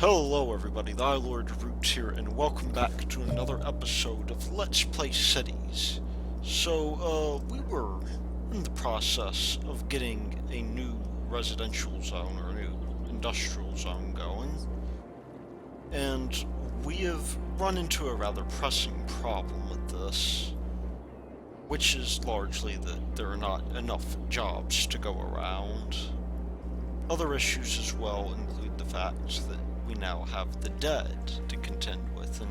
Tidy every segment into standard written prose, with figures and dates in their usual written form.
Hello everybody, the Lord Roots here, and welcome back to another episode of Let's Play Cities. So, we were in the process of getting a new residential zone, or a new industrial zone going, and we have run into a rather pressing problem with this, which is largely that there are not enough jobs to go around. Other issues as well include the fact that we now have the dead to contend with, and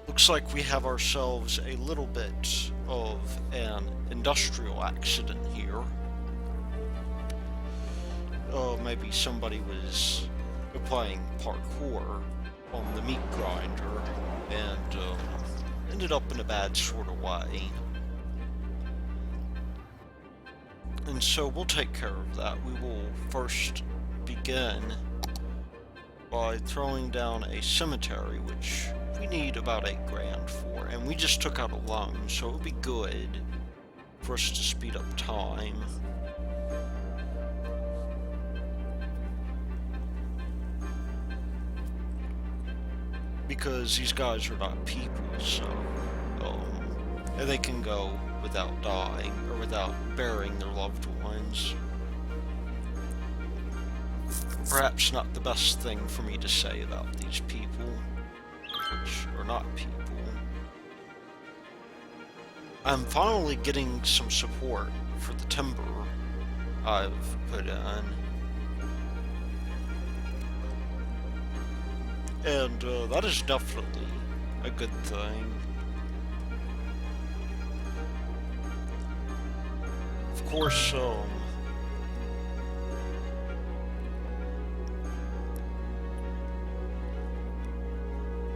looks like we have ourselves a little bit of an industrial accident here. Maybe somebody was applying parkour on the meat grinder and ended up in a bad sort of way. And so we'll take care of that. We will first begin by throwing down a cemetery, which we need about 8 grand for, and we just took out a loan, so it would be good for us to speed up time. Because these guys are not people, so they can go without dying, or without burying their loved ones. Perhaps not the best thing for me to say about these people, which are not people. I'm finally getting some support for the timber I've put in. And that is definitely a good thing. Of course,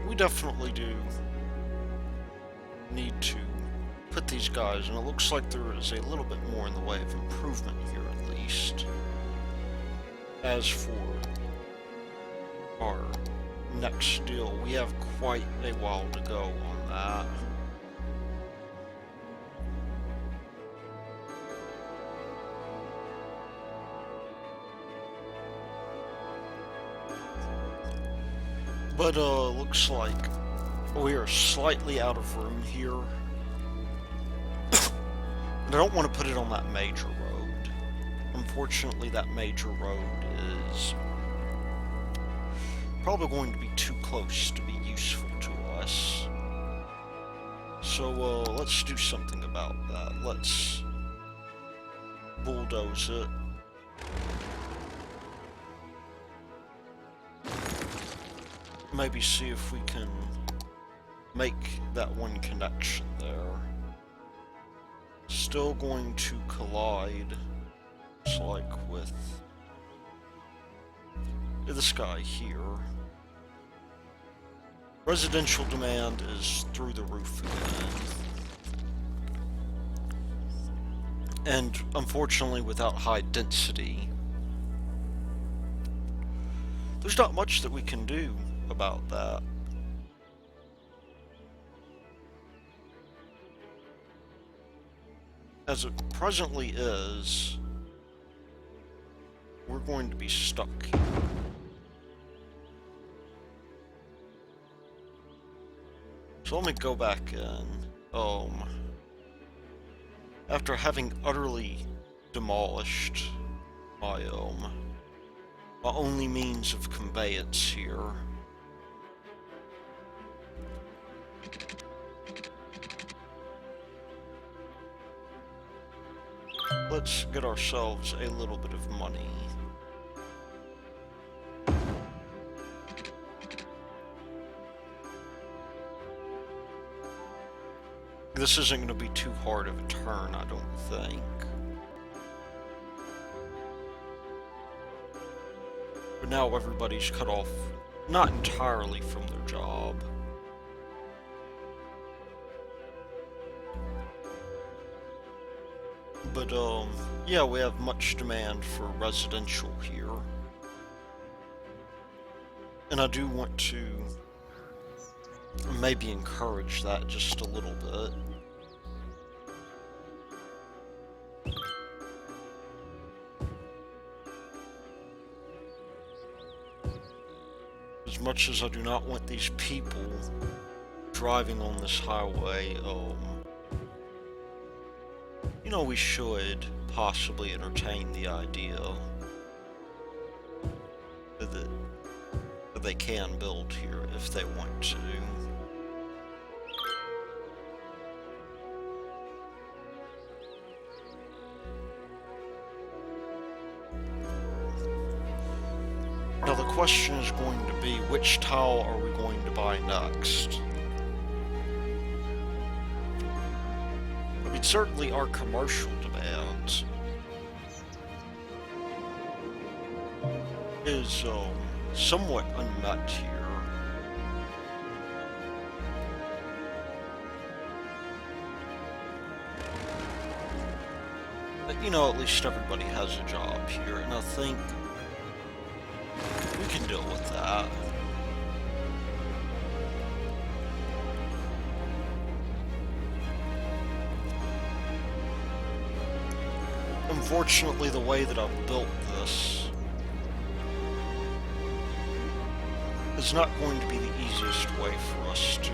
we definitely do need to put these guys, and it looks like there is a little bit more in the way of improvement here at least. As for our next deal, we have quite a while to go on that. But looks like we are slightly out of room here. And I don't want to put it on that major road. Unfortunately, that major road is probably going to be too close to be useful to us. So let's do something about that. Let's bulldoze it. Maybe see if we can make that one connection there. Still going to collide, looks like, with this guy here. Residential demand is through the roof again. And unfortunately, without high density, there's not much that we can do about that. As it presently is, we're going to be stuck here. So let me go back in. After having utterly demolished my only means of conveyance here, let's get ourselves a little bit of money. This isn't going to be too hard of a turn, I don't think. But now everybody's cut off, not entirely from their job. But, yeah, we have much demand for residential here. And I do want to maybe encourage that just a little bit. As much as I do not want these people driving on this highway, you know, we should possibly entertain the idea that they can build here if they want to. Now the question is going to be, which tile are we going to buy next? I mean, certainly our commercial demands is somewhat unmet here. But, you know, at least everybody has a job here, and I think we can deal with that. Unfortunately, the way that I've built this is not going to be the easiest way for us to,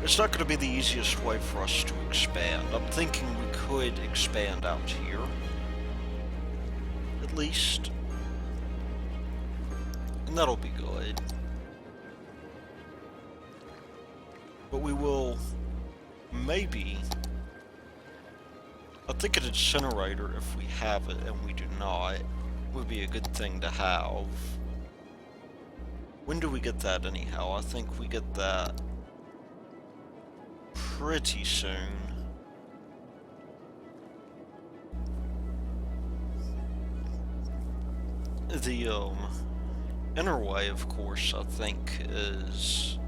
it's not going to be the easiest way for us to expand. I'm thinking we could expand out here, at least, and that'll be good. But we will maybe, I think an incinerator, if we have it and we do not, would be a good thing to have. When do we get that anyhow? I think we get that pretty soon. The inner way, of course, I think is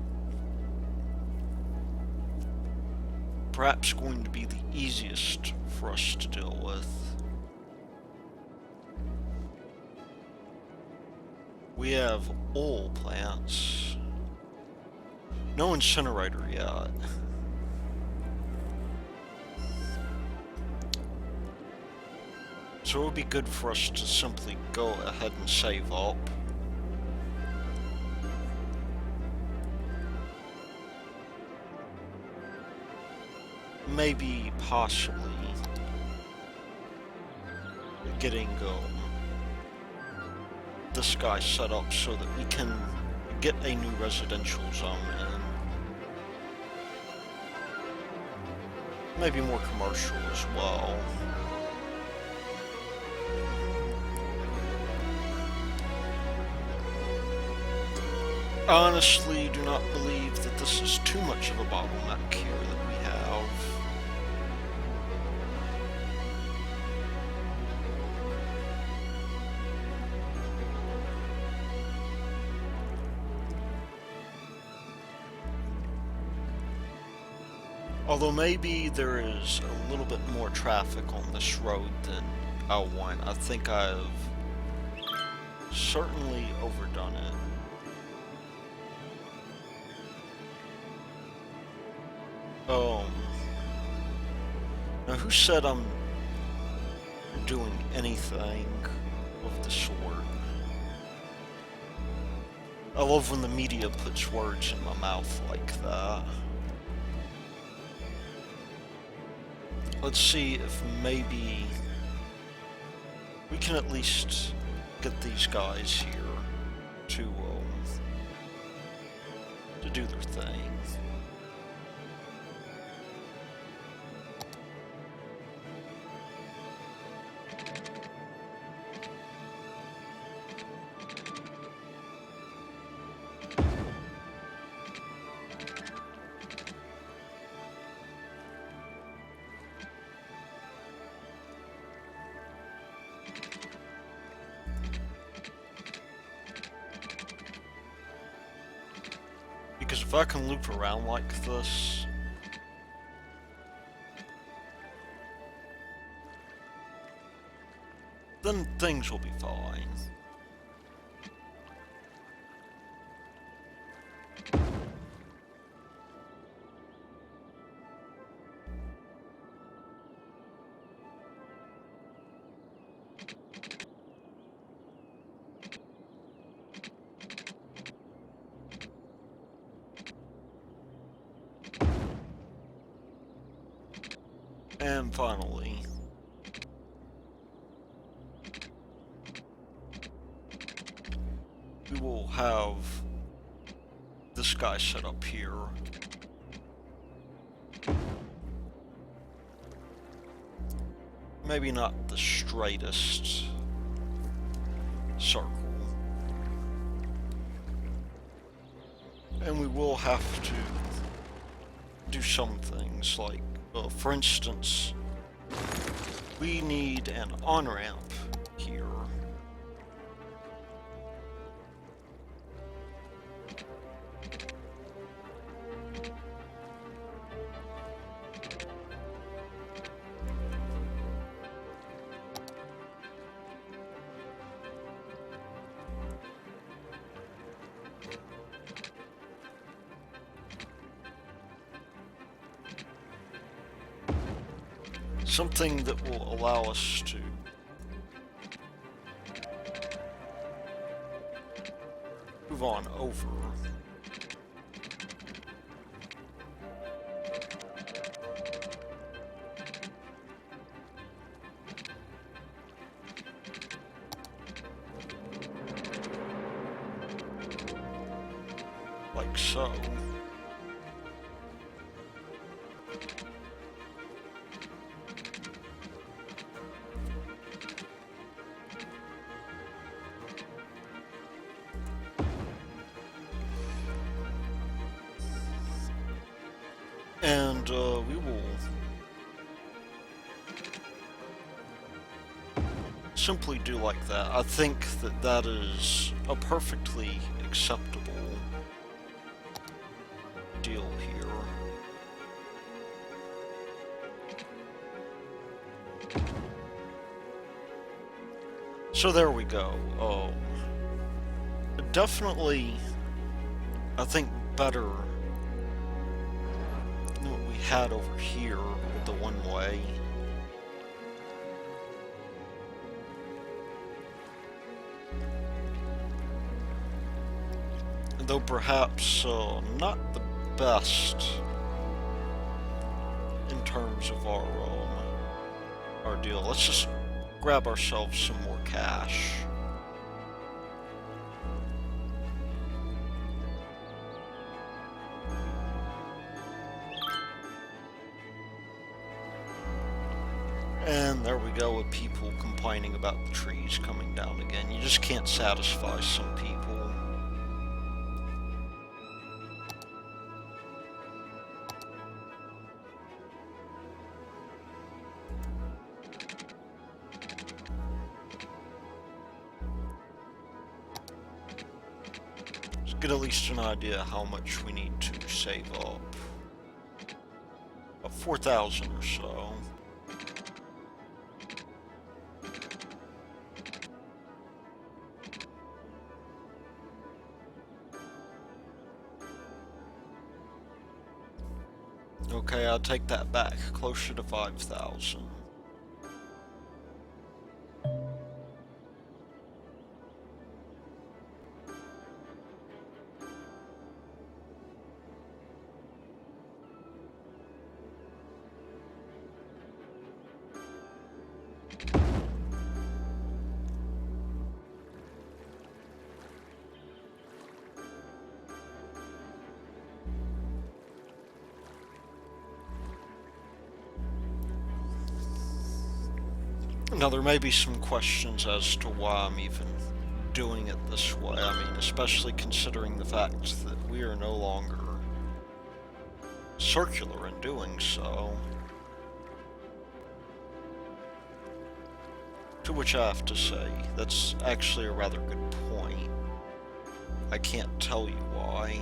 perhaps going to be the easiest for us to deal with. We have oil plants. No incinerator yet. So it would be good for us to simply go ahead and save up. Maybe, possibly, getting this guy set up so that we can get a new residential zone in. Maybe more commercial as well. I honestly do not believe that this is too much of a bottleneck here that we have. Although maybe there is a little bit more traffic on this road than I want. I think I've certainly overdone it. Now who said I'm doing anything of the sort? I love when the media puts words in my mouth like that. Let's see if maybe we can at least get these guys here to do their thing. Because if I can loop around like this, then things will be fine. And finally, we will have this guy set up here. Maybe not the straightest circle. And we will have to do some things like, for instance, we need an on-ramp here. Something that will allow us to move on over. Like so. And we will simply do like that. I think that that is a perfectly acceptable deal here. So there we go. Definitely, I think better than what we had over here with the one-way. Though perhaps not the best in terms of our deal. Let's just grab ourselves some more cash. And there we go with people complaining about the trees coming down again. You just can't satisfy some people. Let's get at least an idea how much we need to save up. About 4,000 or so. Okay, I'll take that back, closer to 5,000. Now, there may be some questions as to why I'm even doing it this way. I mean, especially considering the fact that we are no longer circular in doing so. To which I have to say, that's actually a rather good point. I can't tell you why.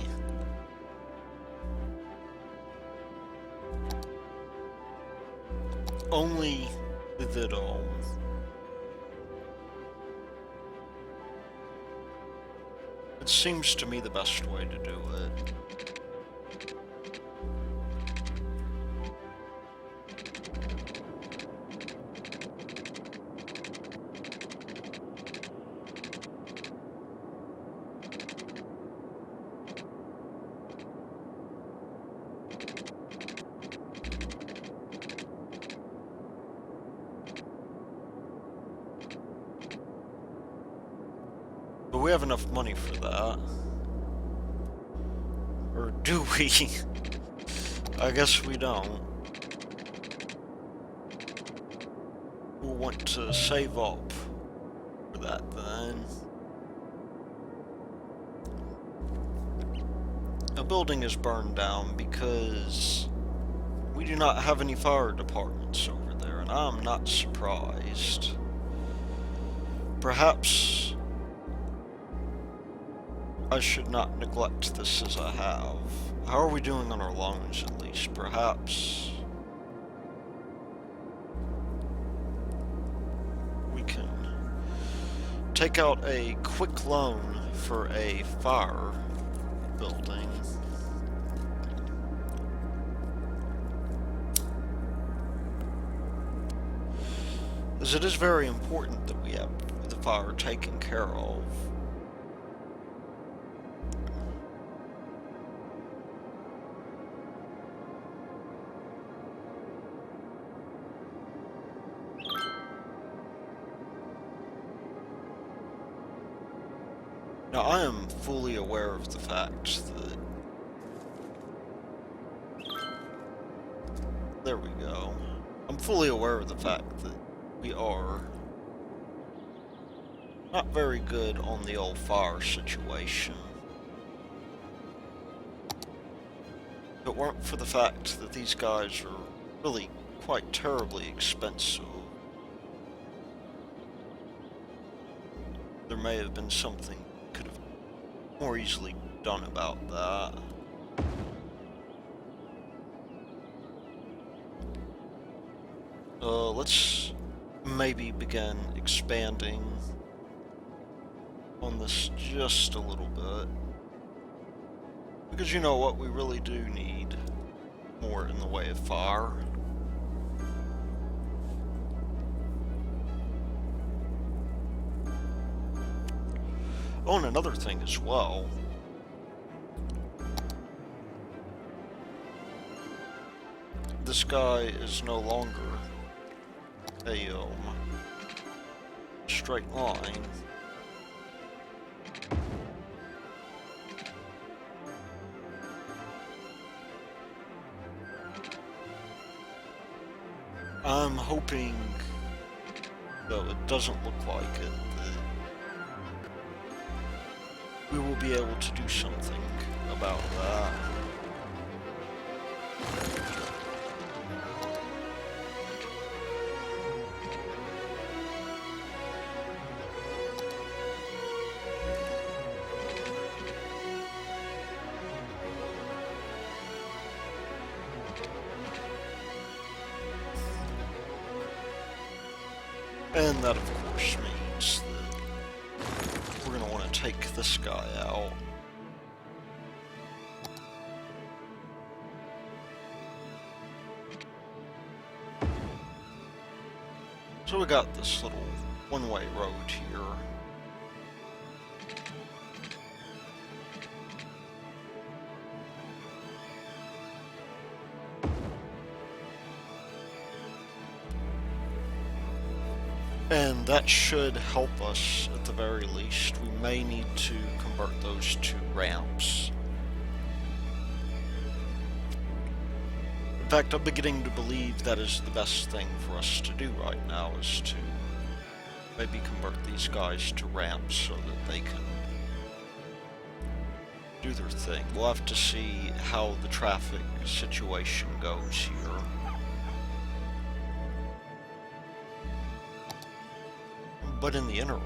Only that it seems to me the best way to do it. But we have enough money for that. Or do we? I guess we don't. We'll want to save up for that then. A building is burned down because we do not have any fire departments over there, and I'm not surprised. Perhaps I should not neglect this as I have. How are we doing on our loans, at least? Perhaps we can take out a quick loan for a fire building. As it is very important that we have the fire taken care of. Now, I am fully aware of the fact that... There we go. I'm fully aware of the fact that we are not very good on the old fire situation. If it weren't for the fact that these guys are really quite terribly expensive, there may have been something could have more easily done about that. Let's maybe begin expanding on this just a little bit. Because you know what, we really do need more in the way of fire. Oh, and another thing as well. This guy is no longer a straight line. I'm hoping, though it doesn't look like it, that we will be able to do something about that. And that, of course, means that we're going to want to take this guy out. So we got this little one-way road here. And that should help us at the very least. We may need to convert those to ramps. In fact, I'm beginning to believe that is the best thing for us to do right now, is to maybe convert these guys to ramps so that they can do their thing. We'll have to see how the traffic situation goes here. But in the interim,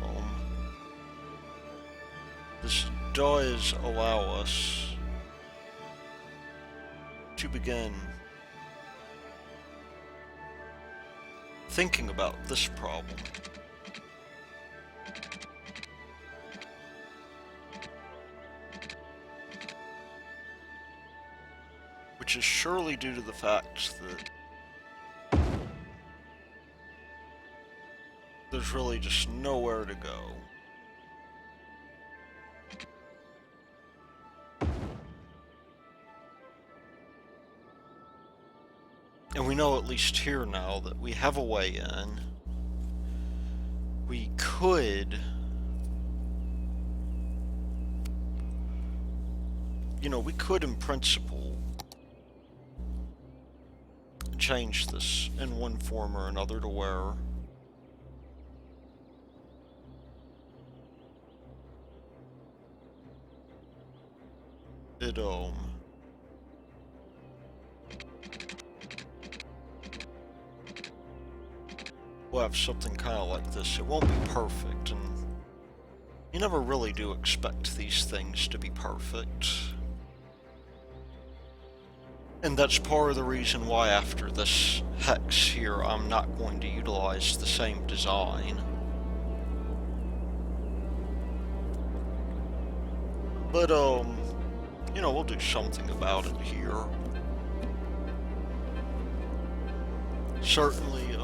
this does allow us to begin thinking about this problem. Which is surely due to the fact that there's really just nowhere to go. And we know at least here now that we have a way in. We could you know, we could in principle change this in one form or another to where it, we'll have something kind of like this. It won't be perfect, and you never really do expect these things to be perfect. And that's part of the reason why after this hex here, I'm not going to utilize the same design. But, you know, we'll do something about it here. Certainly,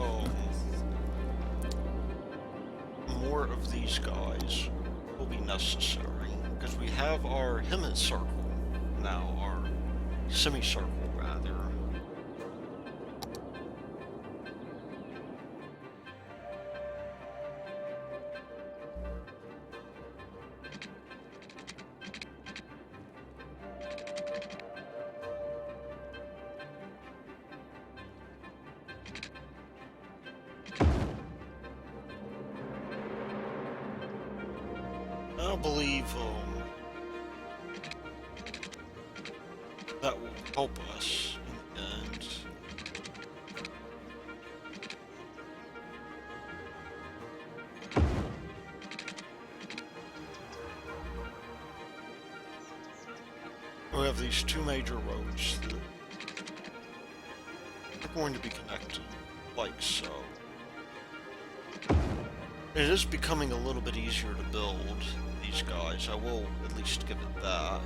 more of these guys will be necessary, because we have our hemicircle now, our semicircle rather. I believe that will help us in the end. We have these two major roads that are going to be connected, like so. It is becoming a little bit easier to build these guys, I will at least give it that.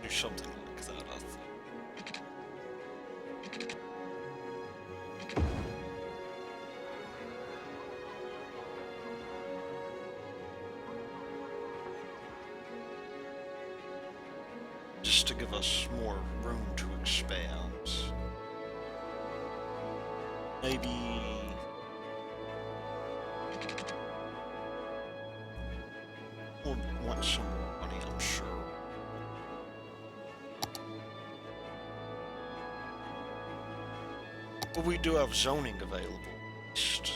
Do something like that, I think. Just to give us more room to expand. Maybe we'll want some more money, I'm sure. But we do have zoning available. At least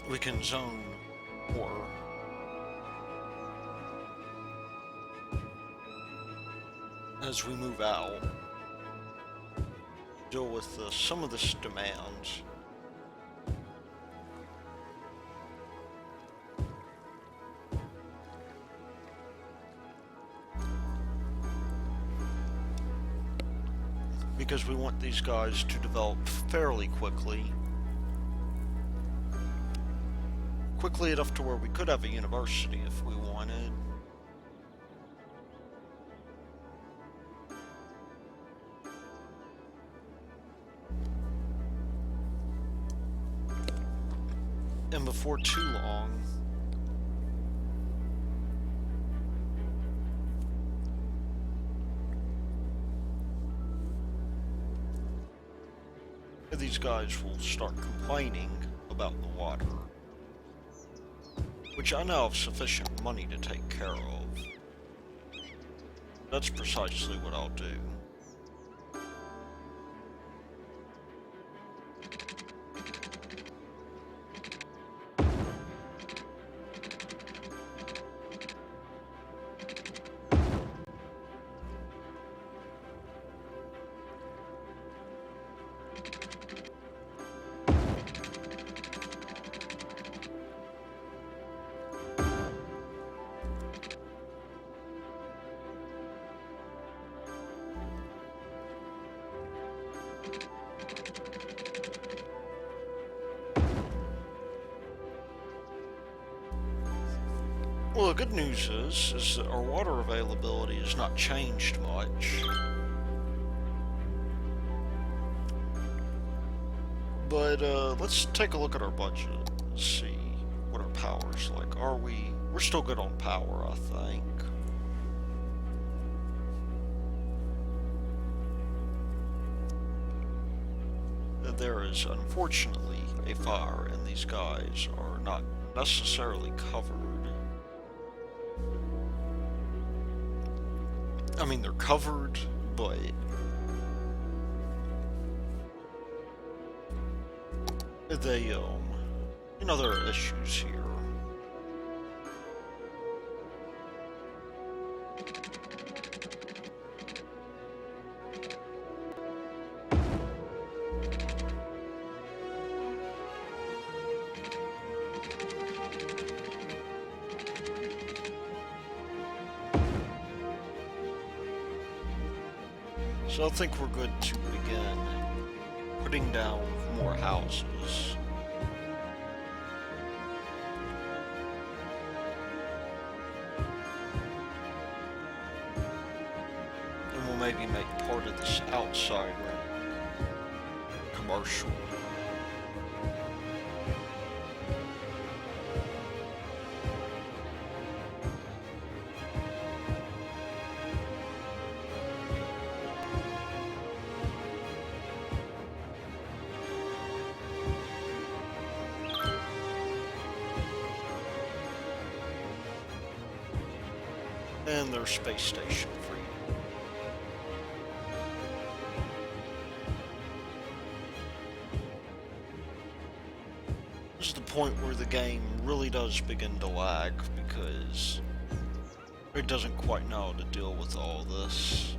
we can zone more. As we move out, deal with some of this demand. Because we want these guys to develop fairly quickly. Quickly enough to where we could have a university if we wanted. And before too long, these guys will start complaining about the water, which I now have sufficient money to take care of. That's precisely what I'll do. Well, the good news is that our water availability has not changed much. But, let's take a look at our budget and see what our power's like. We're still good on power, I think. there is unfortunately a fire and these guys are not necessarily covered. I mean, they're covered, but they, there are issues here. So I think we're good to begin putting down more houses. And we'll maybe make part of this outside room commercial. And their space station for you. This is the point where the game really does begin to lag because it doesn't quite know how to deal with all this.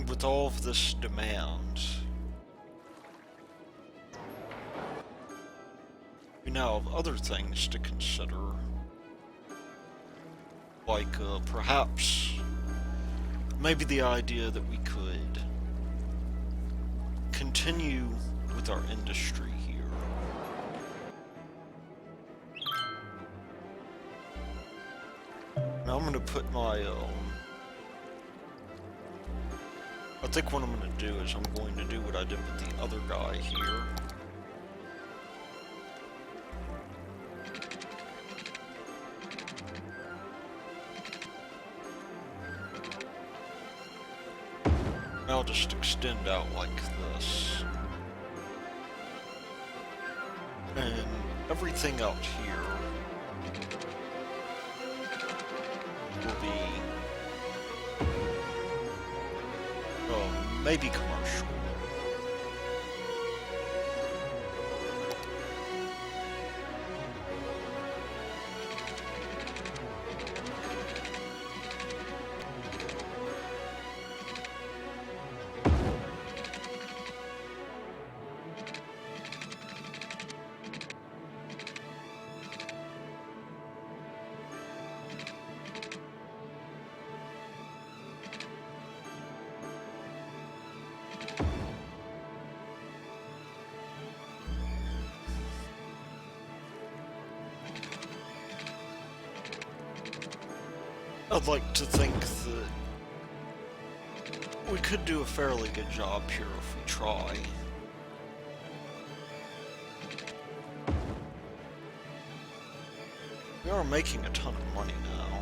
With all of this demand, we now have other things to consider, like perhaps maybe the idea that we could continue with our industry here. Now I'm going to put my I think what I'm going to do is I'm going to do what I did with the other guy here. I'll just extend out like this. And everything out here will be maybe commercial. I'd like to think that we could do a fairly good job here if we try. We are making a ton of money now.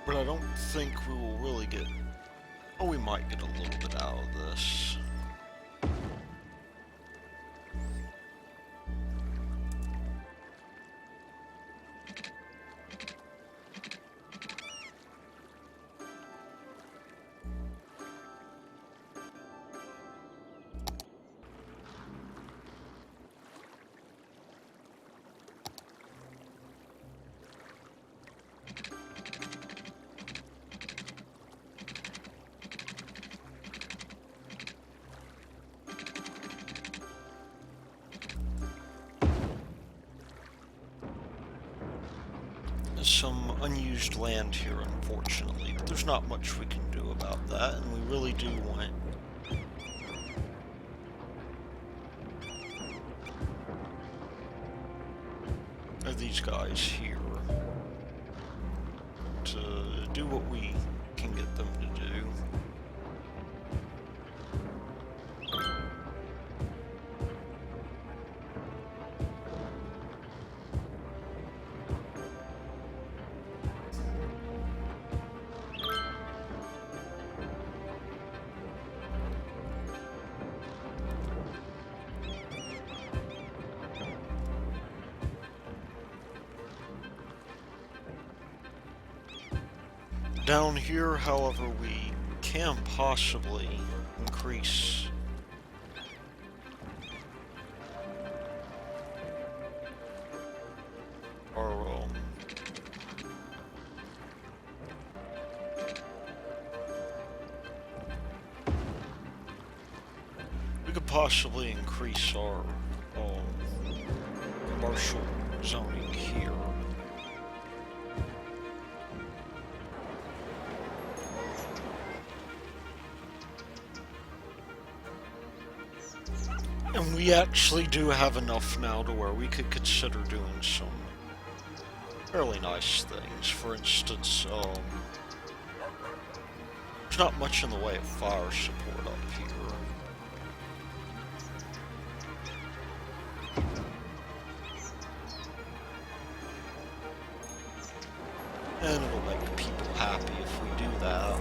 But I don't think we will really get... Oh, we might get a little bit out of this. unused land here, unfortunately, but there's not much we can do about that, and we really do want these guys here to do what we can get them to do. Down here, however, we can possibly increase our, we could possibly increase our, commercial zoning here. And we actually do have enough now to where we could consider doing some fairly nice things. For instance, there's not much in the way of fire support up here. And it'll make people happy if we do that.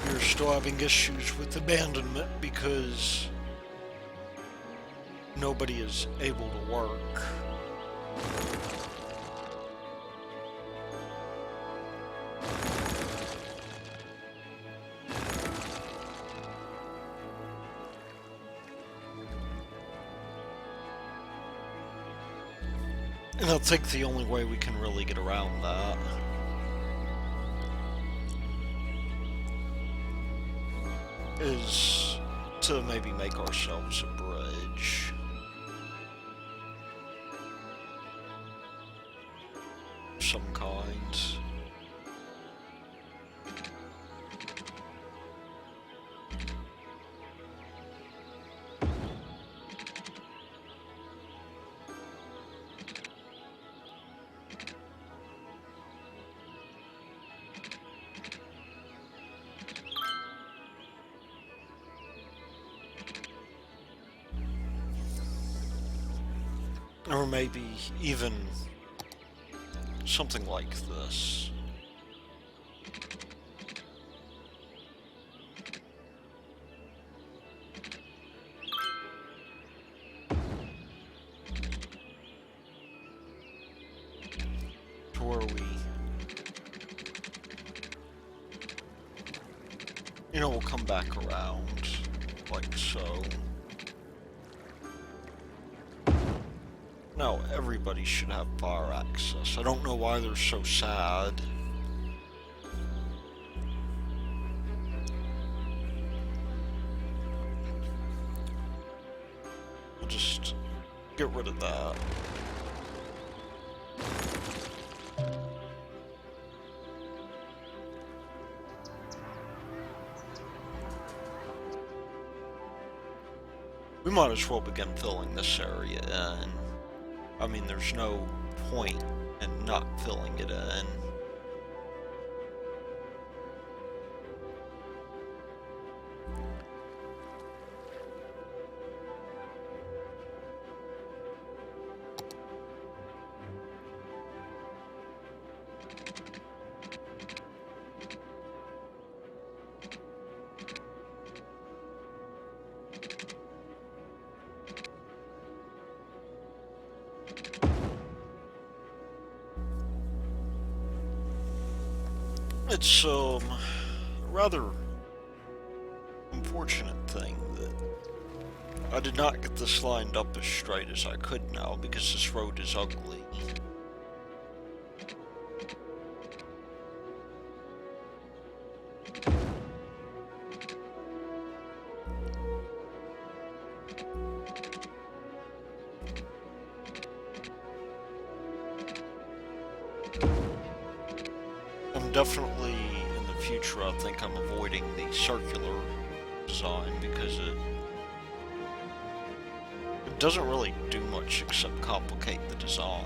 We're still having issues with abandonment because nobody is able to work. And I think the only way we can really get around that is to maybe make ourselves a bridge. Of some kind. Or maybe even something like this. To where we, we'll come back around, like so. No, everybody should have fire access. I don't know why they're so sad. We'll just get rid of that. We might as well begin filling this area in. I mean, there's no point in not filling it in. It's a rather unfortunate thing that I did not get this lined up as straight as I could now because this road is ugly. I'm definitely, in the future, I think I'm avoiding the circular design because it doesn't really do much except complicate the design.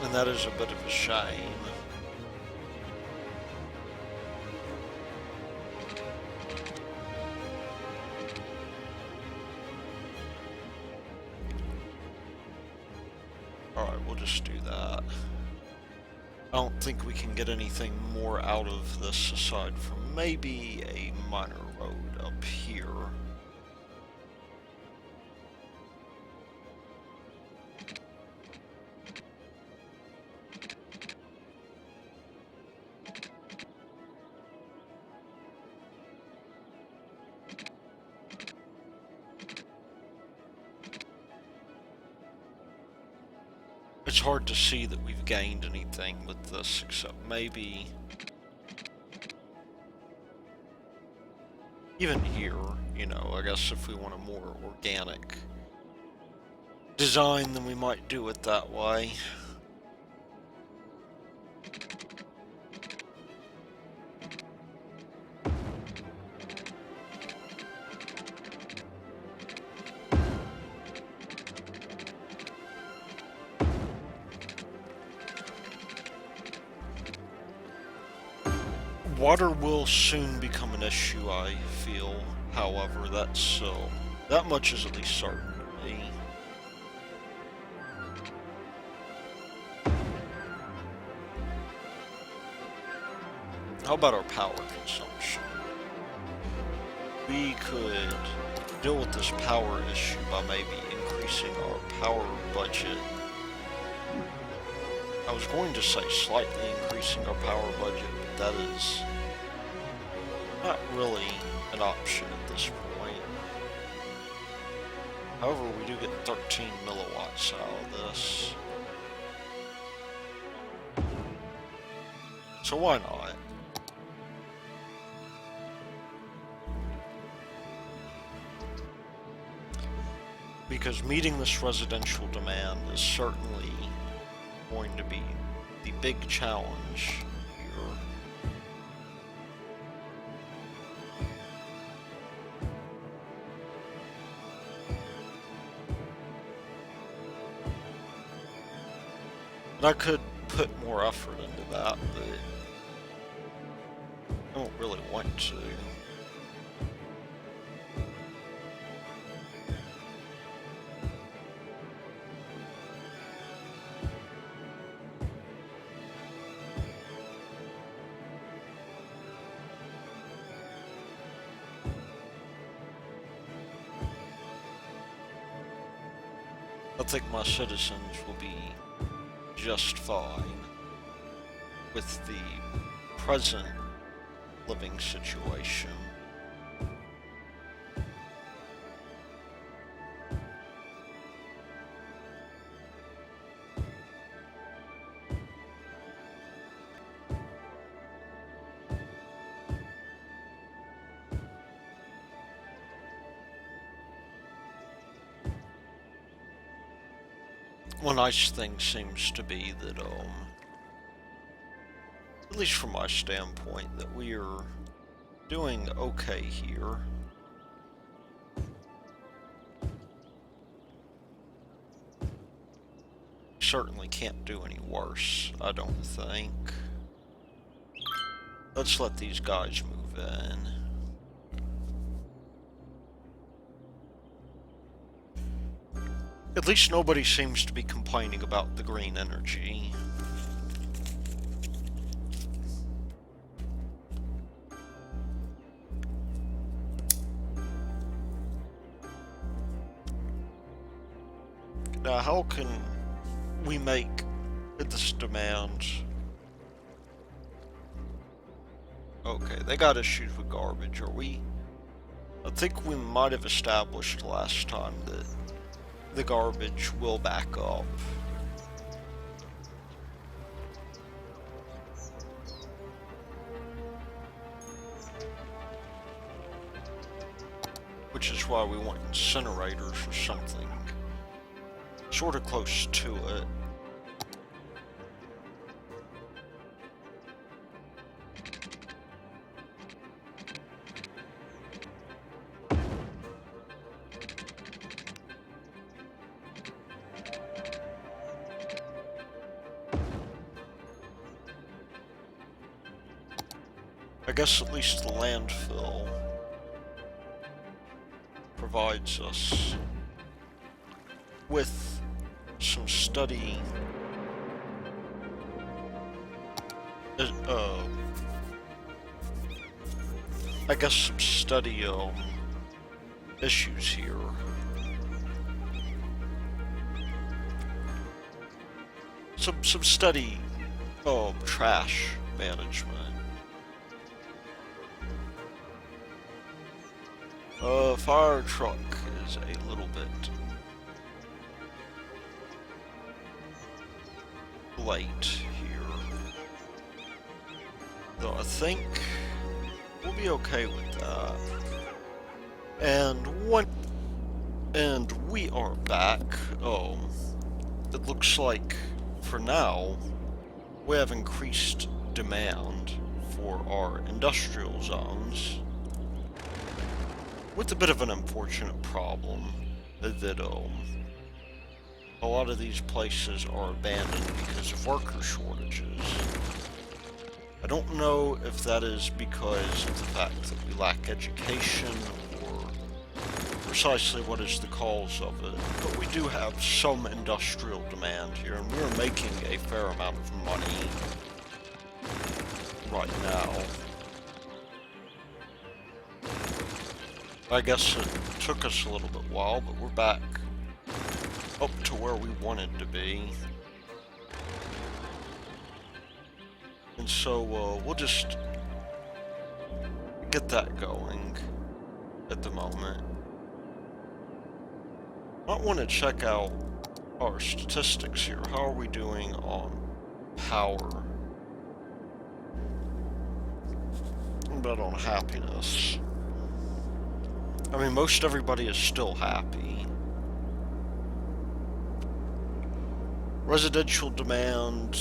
And that is a bit of a shame. Alright, we'll just do that. I don't think we can get anything more out of this aside from maybe a minor road up here. It's hard to see that we've gained anything with this, except maybe even here, you know, I guess if we want a more organic design, then we might do it that way. Water will soon become an issue, I feel. However, that much is at least certain to me. How about our power consumption? We could deal with this power issue by maybe increasing our power budget. I was going to say slightly increasing our power budget, but that is not really an option at this point. However, we do get 13 milliwatts out of this. So why not? Because meeting this residential demand is certainly going to be the big challenge here. And I could put more effort into that, but I don't really want to. I think my citizens will be just fine with the present living situation. One nice thing seems to be that, at least from my standpoint, that we are doing okay here. Certainly can't do any worse, I don't think. Let's let these guys move in. At least nobody seems to be complaining about the green energy. Now, how can we make this demand? Okay, they got issues with garbage. I think we might have established last time that the garbage will back up. Which is why we want incinerators or something sort of close to it. I guess at least the landfill provides us with some study, I guess some study, issues here. Some study, trash management. Fire truck is a little bit late here. Though I think we'll be okay with that. And we are back. It looks like for now we have increased demand for our industrial zones. With a bit of an unfortunate problem that a lot of these places are abandoned because of worker shortages. I don't know if that is because of the fact that we lack education or precisely what is the cause of it, but we do have some industrial demand here, and we're making a fair amount of money right now. I guess it took us a little bit while, but we're back up to where we wanted to be. And so we'll just get that going at the moment. I want to check out our statistics here. How are we doing on power? What about on happiness? I mean, most everybody is still happy. Residential demand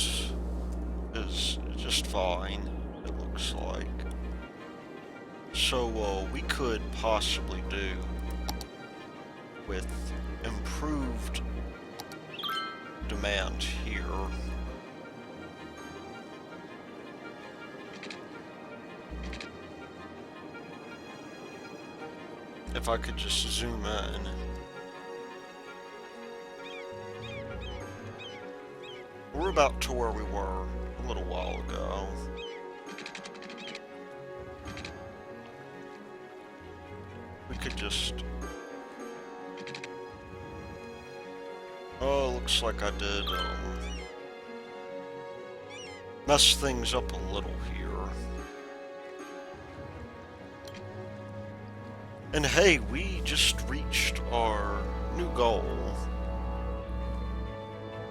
is just fine, it looks like. So, we could possibly do with improved demand here. If I could just zoom in. We're about to where we were a little while ago. We could just... Oh, looks like I did mess things up a little here. And hey, we just reached our new goal,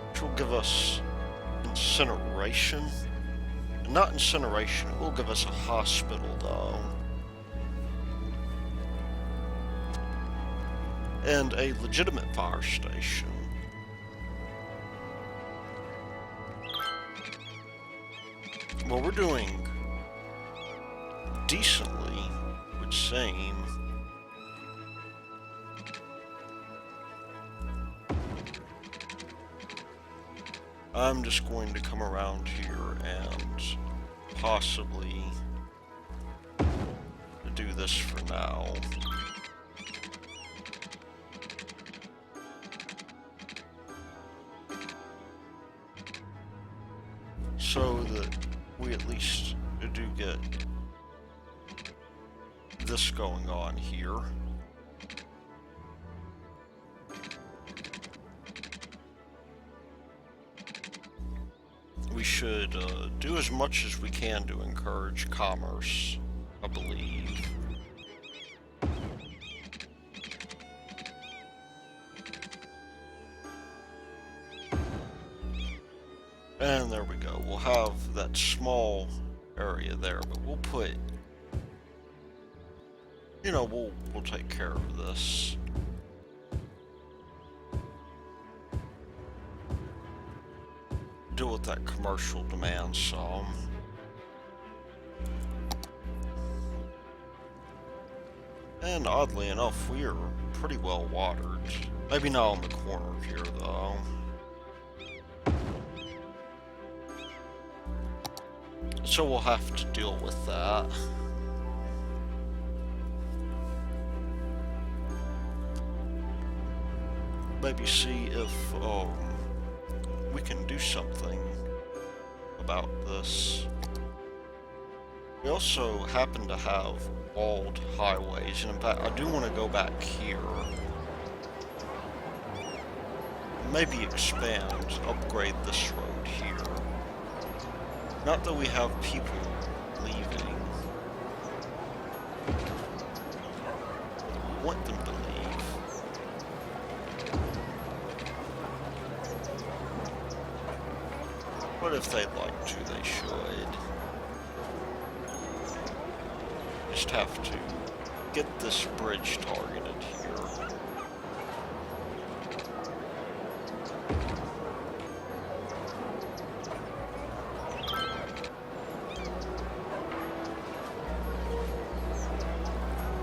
which will give us incineration. Not incineration, it will give us a hospital though. And a legitimate fire station. Well, we're doing decently, it would seem. I'm just going to come around here and possibly this for now. So that we at least do get this going on here. We should do as much as we can to encourage commerce, I believe. And there we go. We'll have that small area there, but we'll put, you know, we'll take care of this. Deal with that commercial demand some. And oddly enough, we are pretty well watered. Maybe not on the corner here though. So we'll have to deal with that. Maybe see if we can do something about this. We also happen to have walled highways, and in fact I do want to go back here. Maybe expand, upgrade this road here. Not that we have people leaving. We want them to leave. But if they'd like to, they should. Just have to get this bridge targeted here.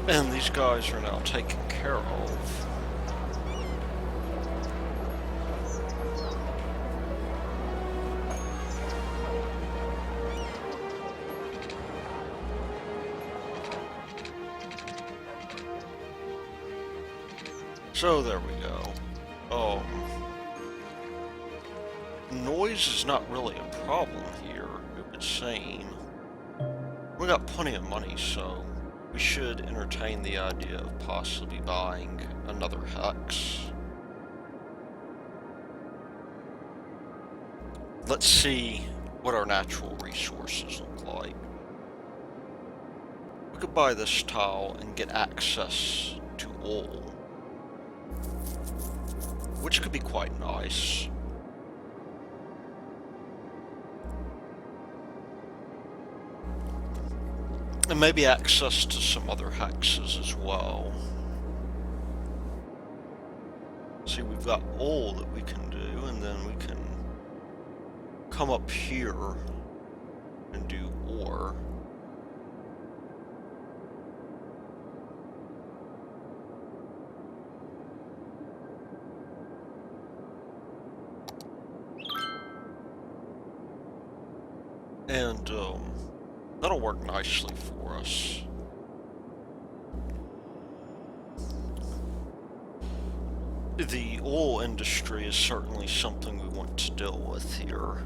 And these guys are now taken care of. So there we go. Noise is not really a problem here, it would seem. We got plenty of money, so we should entertain the idea of possibly buying another hex. Let's see what our natural resources look like. We could buy this tile and get access to oil, which could be quite nice. And maybe access to some other hexes as well. See, we've got oil that we can do, and then we can come up here and do ore. And that'll work nicely for us. The oil industry is certainly something we want to deal with here.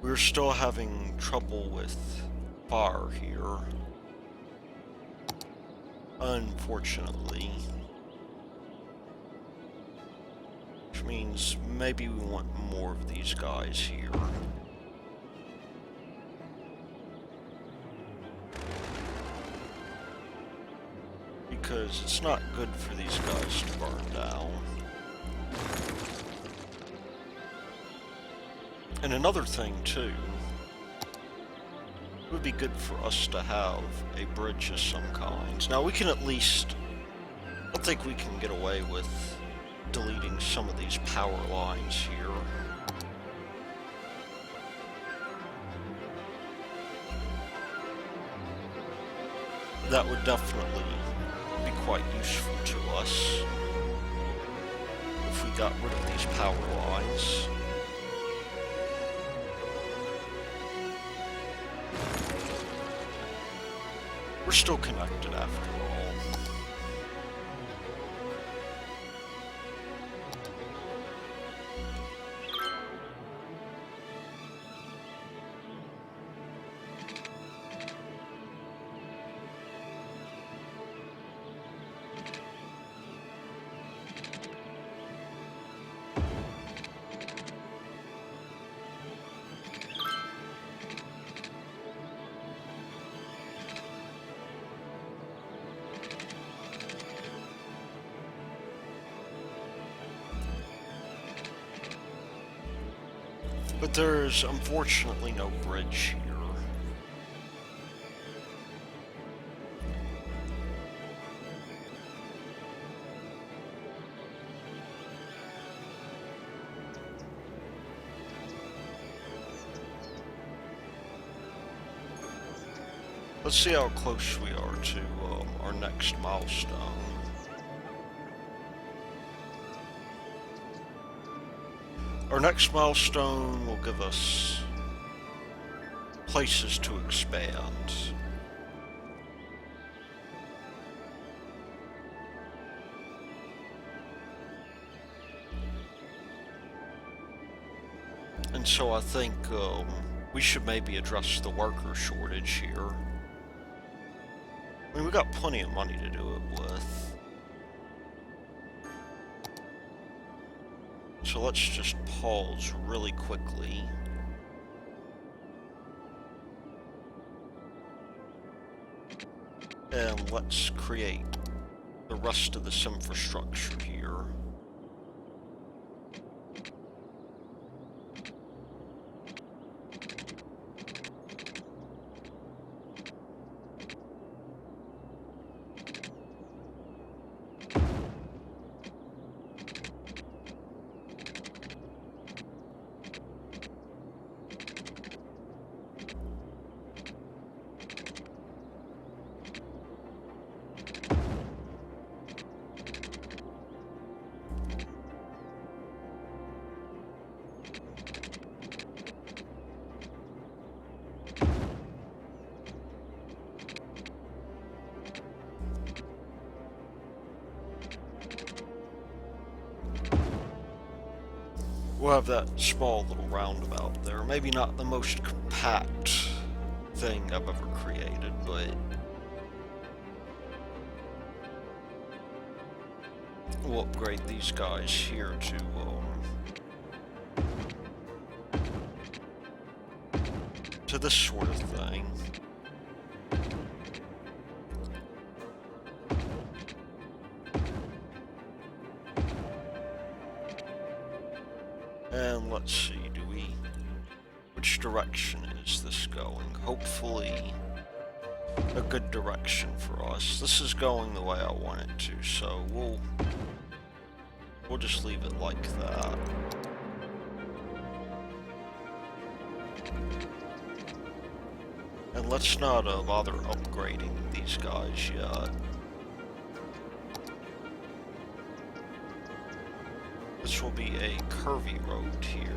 We're still having trouble with fire here, unfortunately. Which means maybe we want more of these guys here. Because it's not good for these guys to burn down. And another thing too, it would be good for us to have a bridge of some kinds. Now we can at least, I don't think we can get away with deleting some of these power lines here. That would definitely be quite useful to us if we got rid of these power lines. We're still connected after all. But there's unfortunately no bridge here. Let's see how close we are to our next milestone. Our next milestone will give us places to expand. And so I think we should maybe address the worker shortage here. I mean, we got plenty of money to do it with. So let's just pause really quickly. And let's create the rest of this infrastructure here. We'll have that small little roundabout there. Maybe not the most compact thing I've ever created, but we'll upgrade these guys here to this sort of thing. And let's see, which direction is this going? Hopefully a good direction for us. This is going the way I want it to, so we'll just leave it like that. And let's not bother upgrading these guys yet. This will be a curvy road here.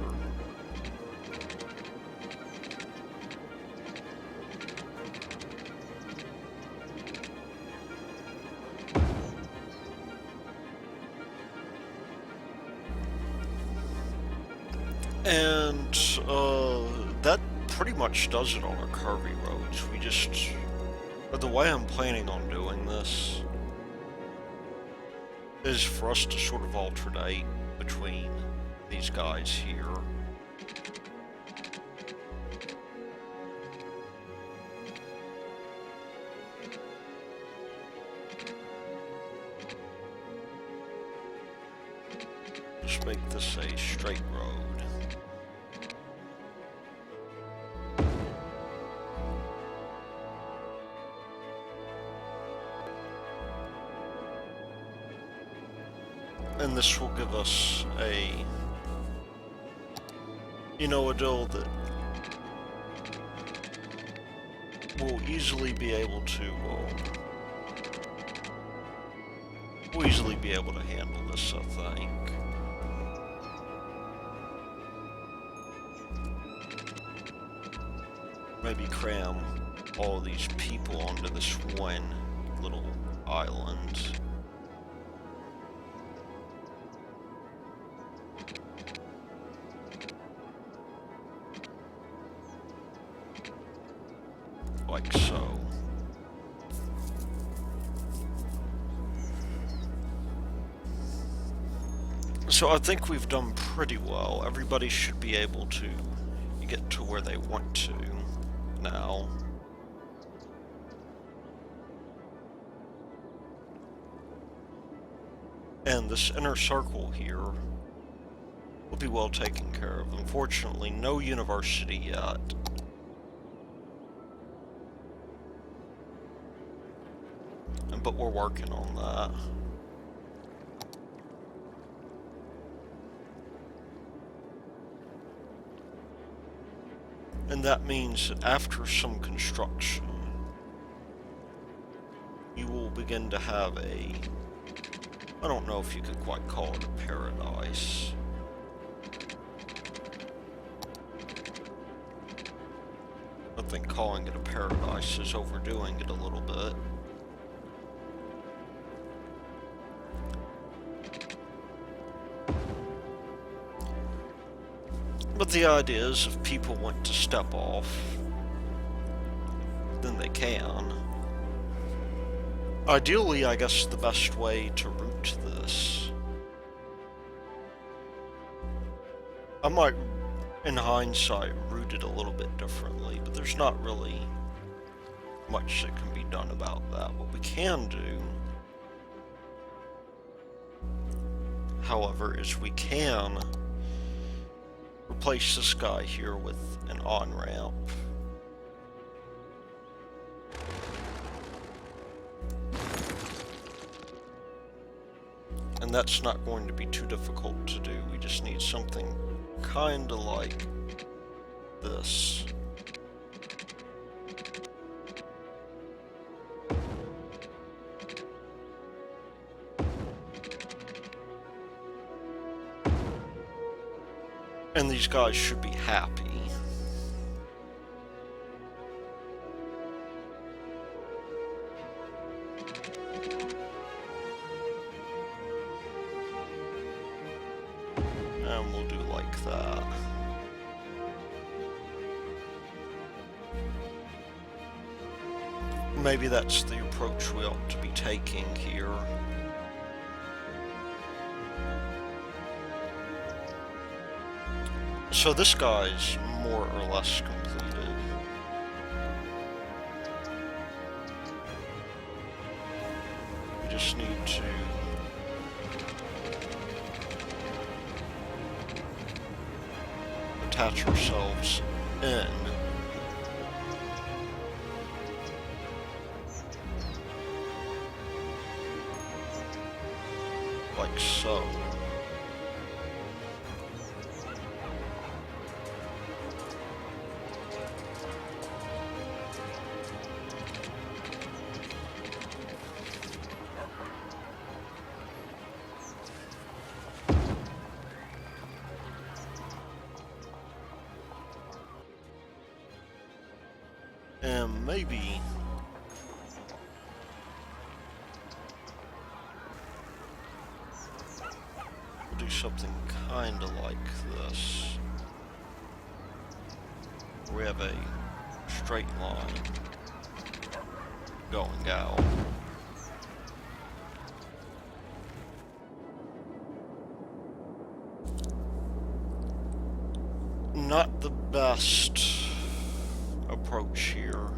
And that pretty much does it on our curvy roads. But the way I'm planning on doing this is for us to sort of alternate between these guys here. Just make this a straight road. And this will give us a deal that we'll easily be able to handle this, I think. Maybe cram all these people onto this one little island. Like so. So I think we've done pretty well. Everybody should be able to get to where they want to now. And this inner circle here will be well taken care of. Unfortunately, no university yet. But we're working on that. And that means that after some construction, you will begin to have a... I don't know if you could quite call it a paradise. I think calling it a paradise is overdoing it a little bit. But the idea is if people want to step off, then they can. Ideally, I guess the best way to route this... I might, in hindsight, route it a little bit differently, but there's not really much that can be done about that. What we can do, however, is we can replace this guy here with an on-ramp. And that's not going to be too difficult to do. We just need something kinda like this. And these guys should be happy. And we'll do like that. Maybe that's the approach we ought to be taking here. So this guy's more or less completed. We just need to attach ourselves in. Like so. And maybe we'll do something kinda like this. We have a straight line going out. Not the best approach here.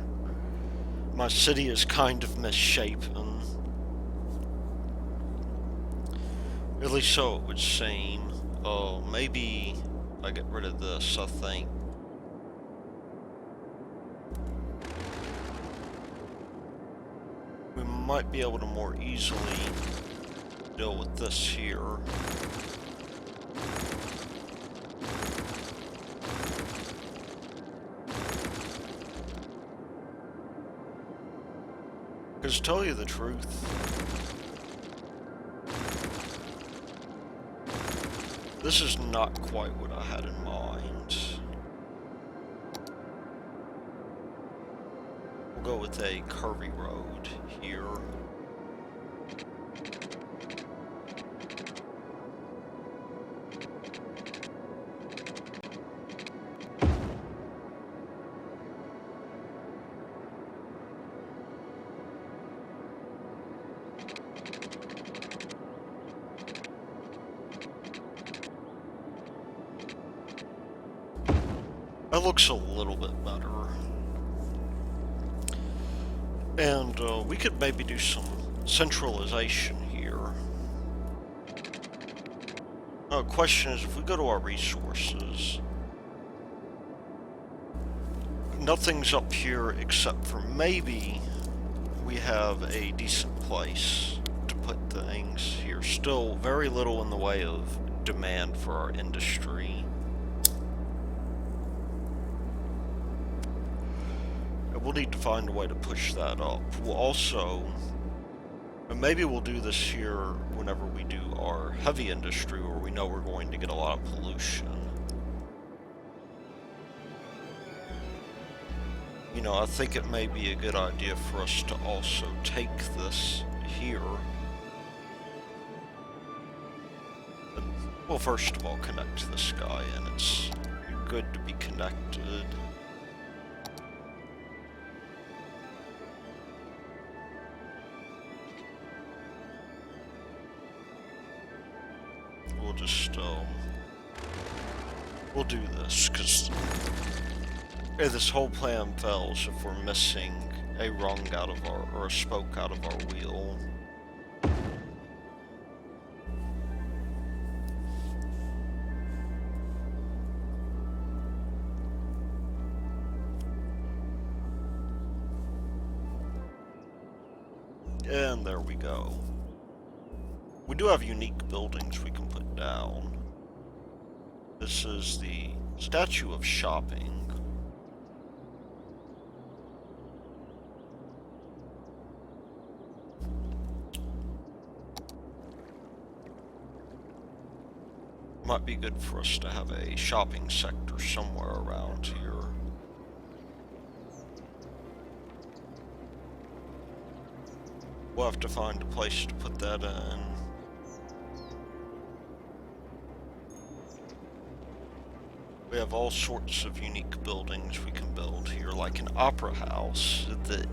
My city is kind of misshapen. At least so it would seem. Oh, maybe I get rid of this, I think. We might be able to more easily deal with this here. Because to tell you the truth, this is not quite what I had in mind. We'll go with a curvy road here. That looks a little bit better. And we could maybe do some centralization here. Question is, if we go to our resources, nothing's up here except for maybe we have a decent place to put things here. Still very little in the way of demand for our industry. We'll need to find a way to push that up. We'll also, and maybe we'll do this here whenever we do our heavy industry, where we know we're going to get a lot of pollution. You know, I think it may be a good idea for us to also take this here. Well, first of all, connect this guy in. It's good to be connected. We'll just, we'll do this, because this whole plan fails if we're missing a rung out of our, or a spoke out of our wheel. And there we go. We do have unique buildings we can put down. This is the statue of shopping. Might be good for us to have a shopping sector somewhere around here. We'll have to find a place to put that in. We have all sorts of unique buildings we can build here, like an opera house that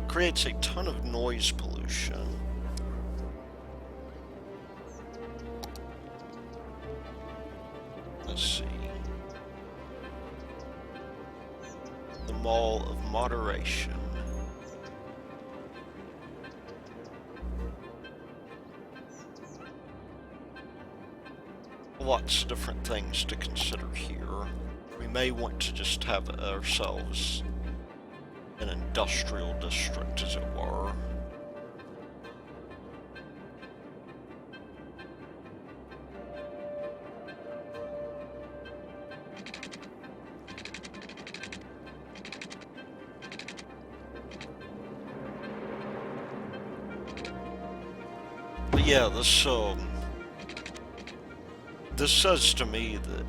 creates a ton of noise pollution. Let's see. The Mall of Moderation. Lots of different things to consider here. We may want to just have ourselves an industrial district, as it were. But yeah, this says to me that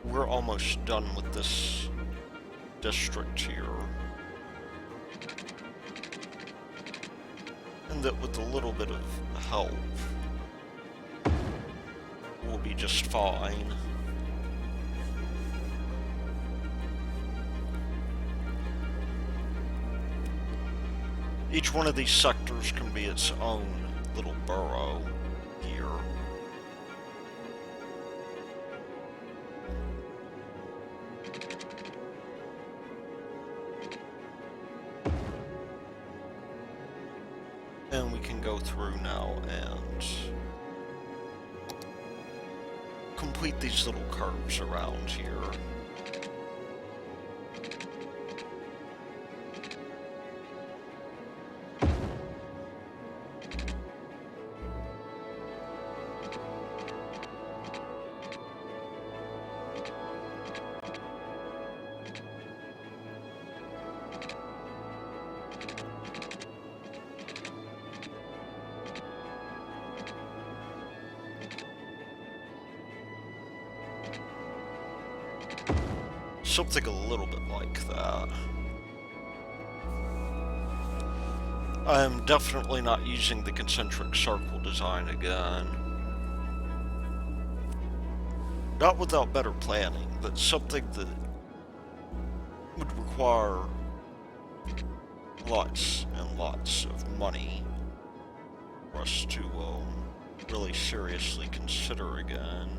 we're almost done with this district here. And that with a little bit of help, we'll be just fine. Each one of these sectors can be its own little borough here. And we can go through now and complete these little curves around here. Something a little bit like that. I am definitely not using the concentric circle design again. Not without better planning. That's something that would require lots and lots of money for us to really seriously consider again.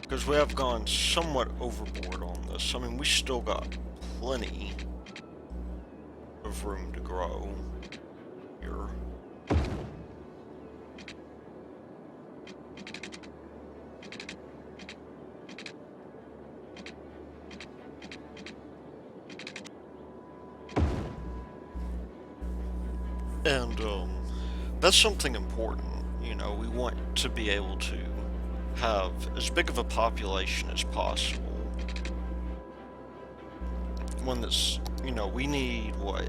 Because we have gone somewhat overboard on this. I mean, we still got plenty of room to grow here. And, that's something important. You know, we want to be able to have as big of a population as possible. One that's, you know, we need, what,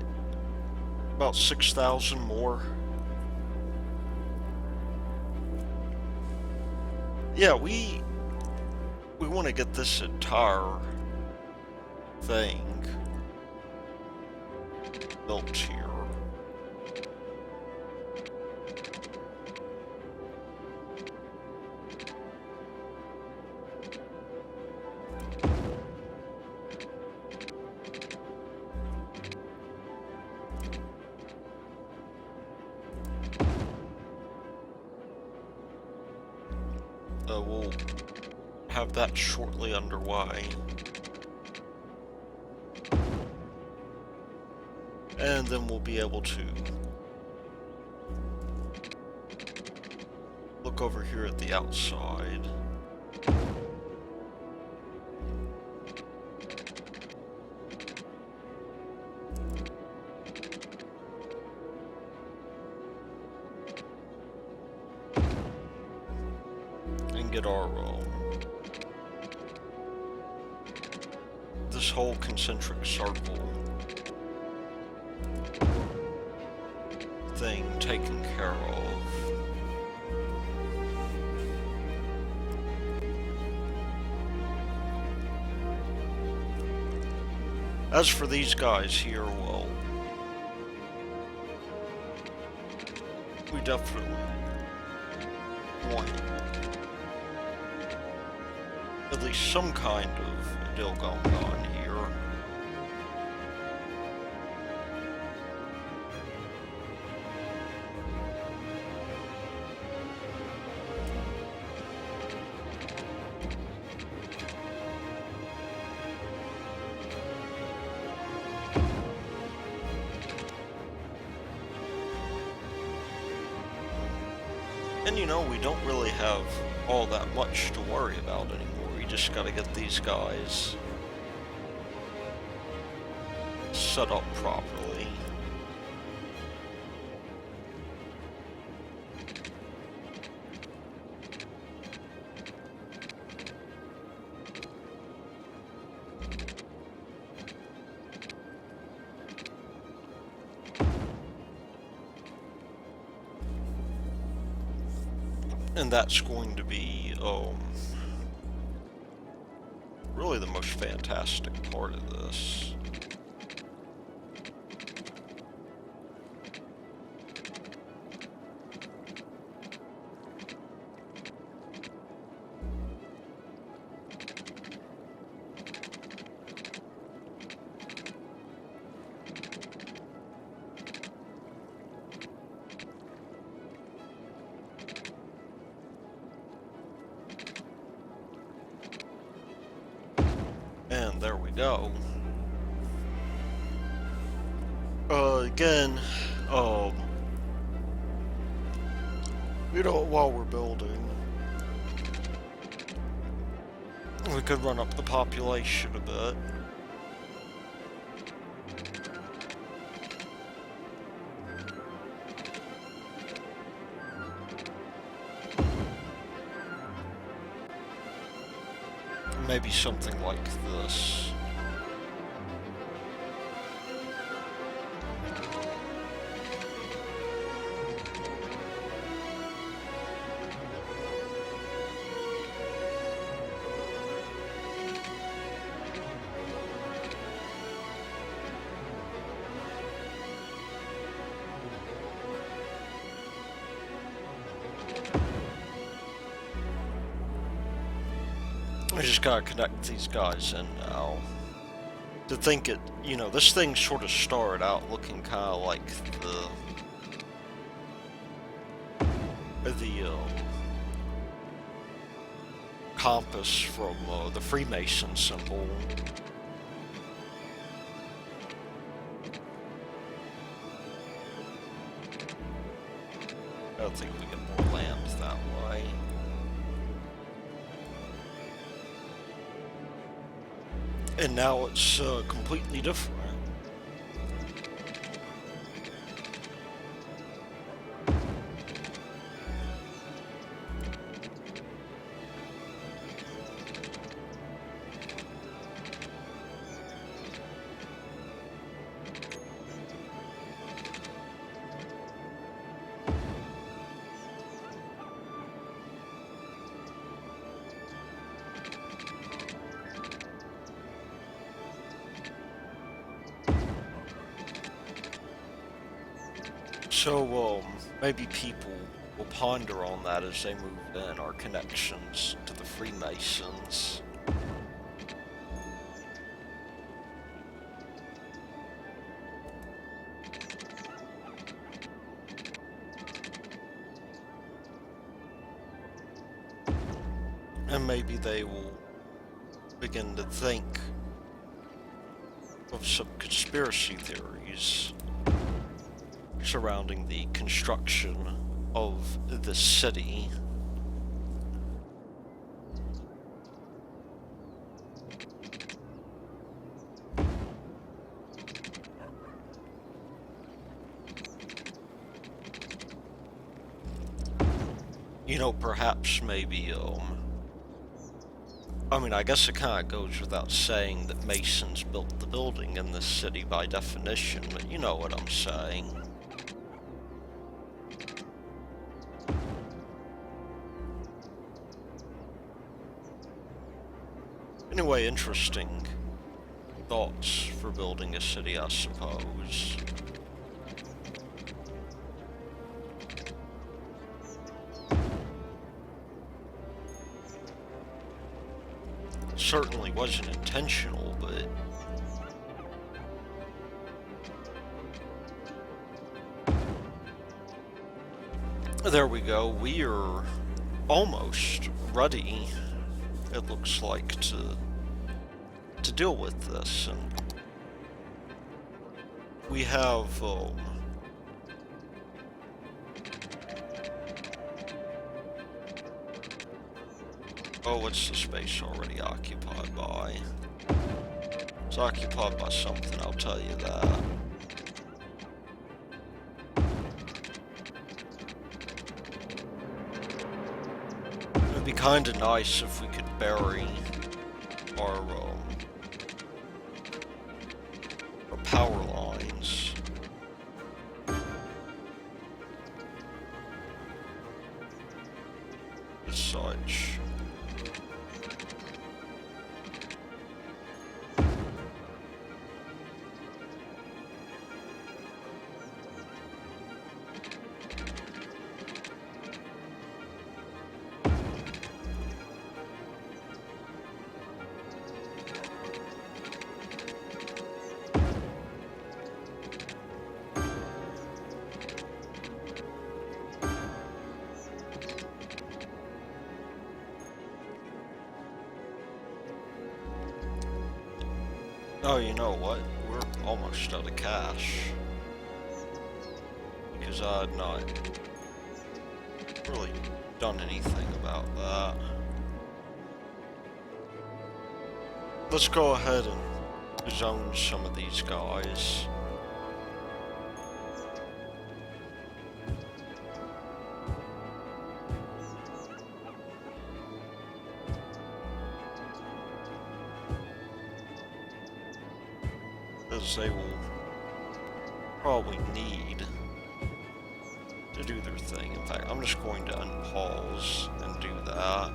about 6,000 more? Yeah, we want to get this entire thing built here. We'll have that shortly underway. And then we'll be able to look over here at the outside. And get our this whole concentric circle thing taken care of. As for these guys here, well, we definitely want at least some kind of deal going on here. And you know, we don't really have all that much to worry about anymore. We just gotta get these guys set up properly. And that's going to be, really the most fantastic part of this. And there we go. Again, you know, while we're building, we could run up the population a bit. maybe something like this. I just gotta connect these guys in now. To think it, you know, this thing sort of started out looking kind of like the compass from the Freemason symbol. I don't think we get more land that way. And now it's completely different. So, maybe people will ponder on that as they move in, our connections to the Freemasons. And maybe they will begin to think of some conspiracy theories surrounding the construction of the city. You know, perhaps maybe, I mean, I guess it kind of goes without saying that Masons built the building in this city by definition, but you know what I'm saying. Anyway, interesting thoughts for building a city, I suppose. Certainly wasn't intentional, but there we go. We are almost ready, it looks like, to deal with this. And we have oh, what's the space already occupied by? It's occupied by something, I'll tell you that. It'd be kinda nice if we could bury our power lines. As such. Oh, you know what? We're almost out of cash. Because I had not really done anything about that. Let's go ahead and zone some of these guys. because they will probably need to do their thing. In fact, I'm just going to unpause and do that.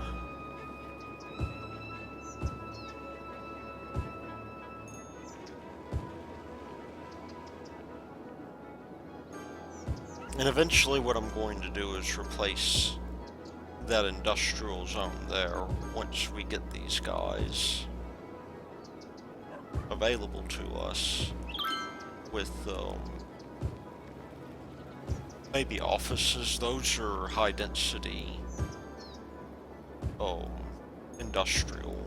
And eventually what I'm going to do is replace that industrial zone there once we get these guys available to us with maybe offices. Those are high density industrial.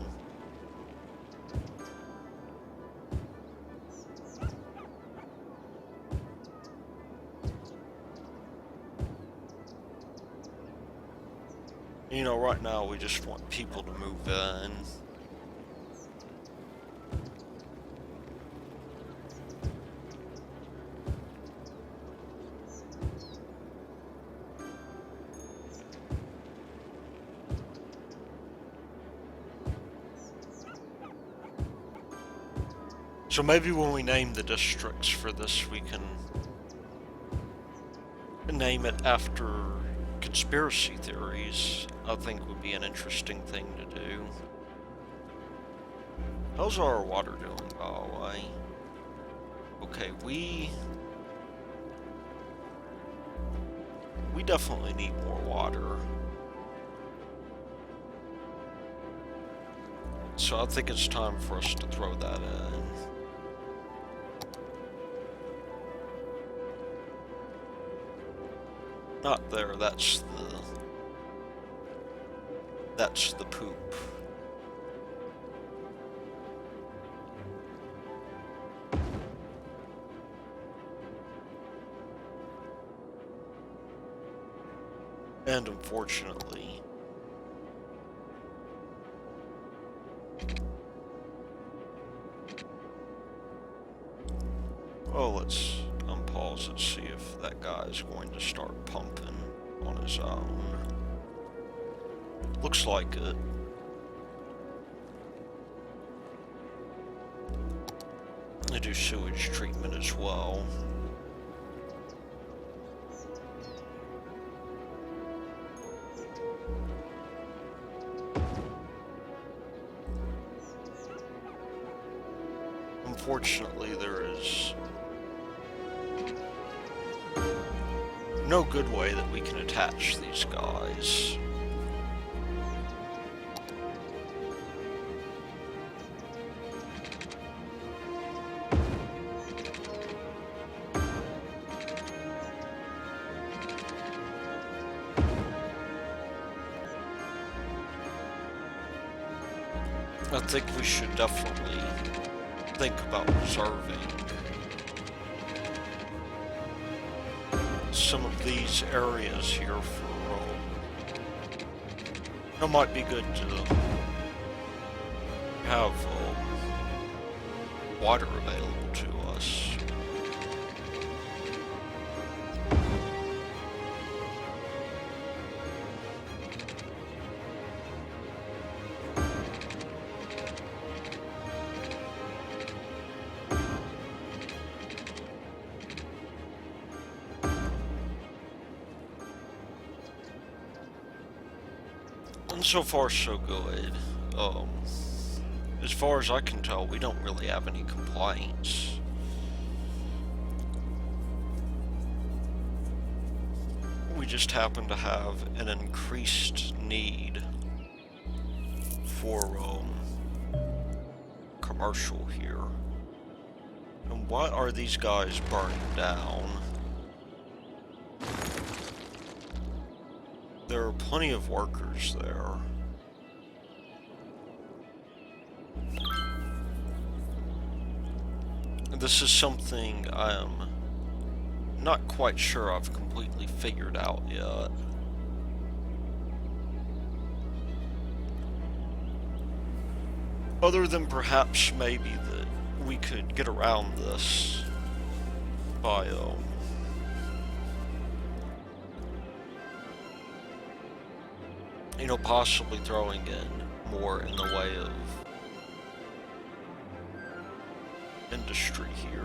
You know, right now we just want people to move in. So maybe when we name the districts for this, we can name it after conspiracy theories. I think would be an interesting thing to do. How's our water doing, by the way? Okay, we definitely need more water. So I think it's time for us to throw that in. Not there, that's the poop. And unfortunately, oh, let's unpause and see if that guy is going to start pumping on his own. Looks like it. I do sewage treatment as well. Unfortunately, there is no good way that we can attach these guys. I think we should definitely think about reserving some of these areas here for it might be good to have water available to us. And so far, so good. As far as I can tell, we don't really have any complaints. We just happen to have an increased need for commercial here. And why are these guys burning down? There are plenty of workers there. This is something I am not quite sure I've completely figured out yet. Other than perhaps maybe that we could get around this by you know, possibly throwing in more in the way of industry here.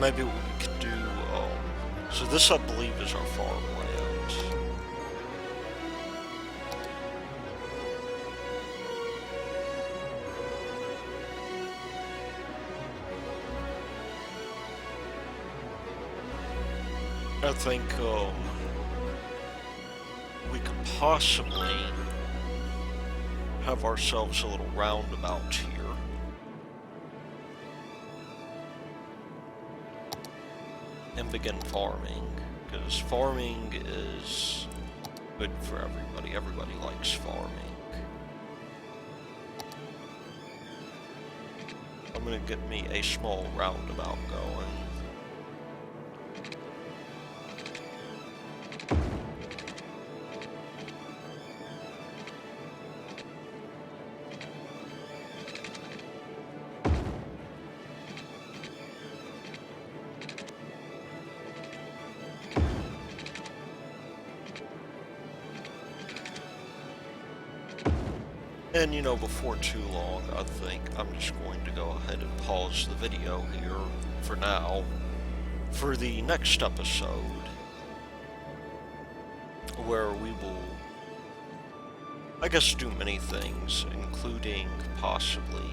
Maybe what we could do, so this I believe is our farmland. I think, we could possibly have ourselves a little roundabout here. And begin farming, because farming is good for everybody. Everybody likes farming. I'm gonna get me a small roundabout going. And, you know, before too long, I think I'm just going to go ahead and pause the video here for now. For the next episode, where we will, I guess, do many things, including possibly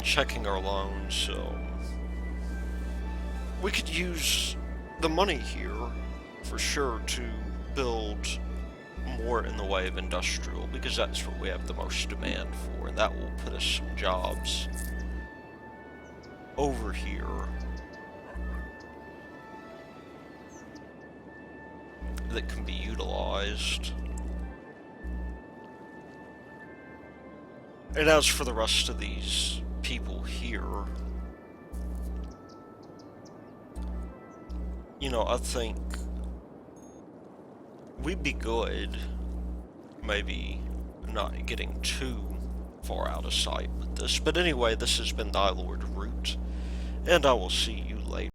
checking our loans. We could use the money here, for sure, to build more in the way of industrial, because that's what we have the most demand for, and that will put us some jobs over here that can be utilized. And as for the rest of these people here, you know, I think we'd be good, maybe not getting too far out of sight with this. But anyway, this has been Thy Lord Root, and I will see you later.